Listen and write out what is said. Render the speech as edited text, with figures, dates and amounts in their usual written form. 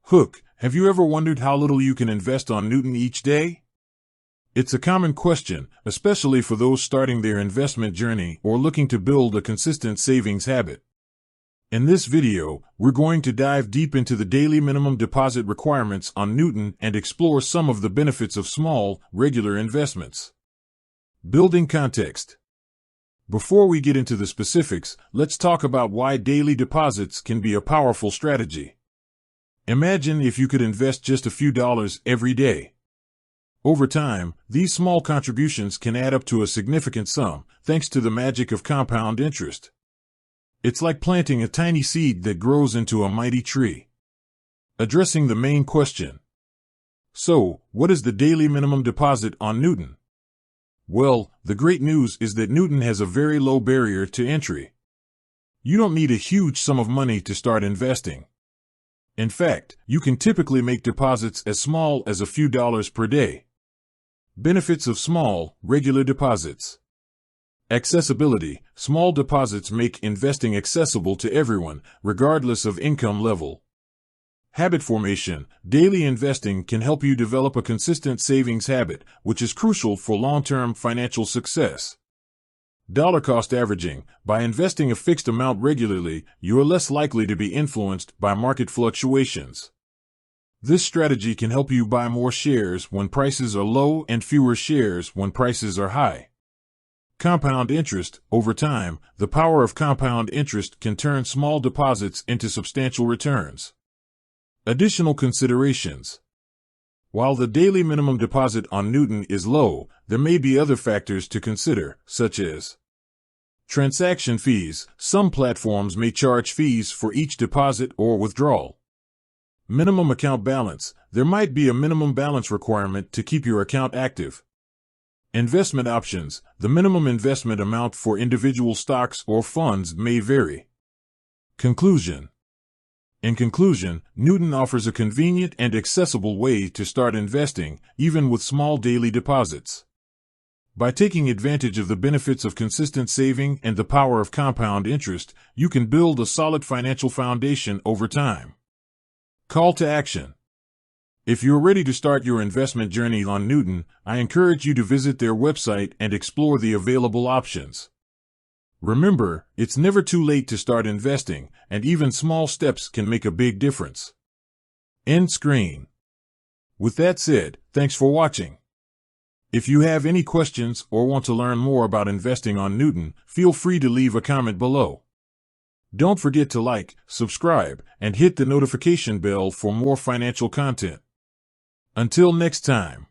Hook, have you ever wondered how little you can invest on Newton each day? It's a common question, especially for those starting their investment journey or looking to build a consistent savings habit. In this video, we're going to dive deep into the daily minimum deposit requirements on Newton and explore some of the benefits of small, regular investments. Building context. Before we get into the specifics, let's talk about why daily deposits can be a powerful strategy. Imagine if you could invest just a few dollars every day. Over time, these small contributions can add up to a significant sum, thanks to the magic of compound interest. It's like planting a tiny seed that grows into a mighty tree. Addressing the main question. So, what is the daily minimum deposit on Newton? Well, the great news is that Newton has a very low barrier to entry. You don't need a huge sum of money to start investing. In fact, you can typically make deposits as small as a few dollars per day. Benefits of small, regular deposits. Accessibility. Small deposits make investing accessible to everyone, regardless of income level. Habit formation. Daily investing can help you develop a consistent savings habit, which is crucial for long-term financial success. Dollar cost averaging. By investing a fixed amount regularly, you are less likely to be influenced by market fluctuations. This strategy can help you buy more shares when prices are low and fewer shares when prices are high. Compound interest. Over time, the power of compound interest can turn small deposits into substantial returns. Additional considerations. While the daily minimum deposit on Newton is low, there may be other factors to consider, such as transaction fees. Some platforms may charge fees for each deposit or withdrawal. Minimum account balance. There might be a minimum balance requirement to keep your account active. Investment options. The minimum investment amount for individual stocks or funds may vary. Conclusion. In conclusion, Newton offers a convenient and accessible way to start investing, even with small daily deposits. By taking advantage of the benefits of consistent saving and the power of compound interest, you can build a solid financial foundation over time. Call to action. If you're ready to start your investment journey on Newton, I encourage you to visit their website and explore the available options. Remember, it's never too late to start investing, and even small steps can make a big difference. End screen. With that said, thanks for watching. If you have any questions or want to learn more about investing on Newton, feel free to leave a comment below. Don't forget to like, subscribe, and hit the notification bell for more financial content. Until next time.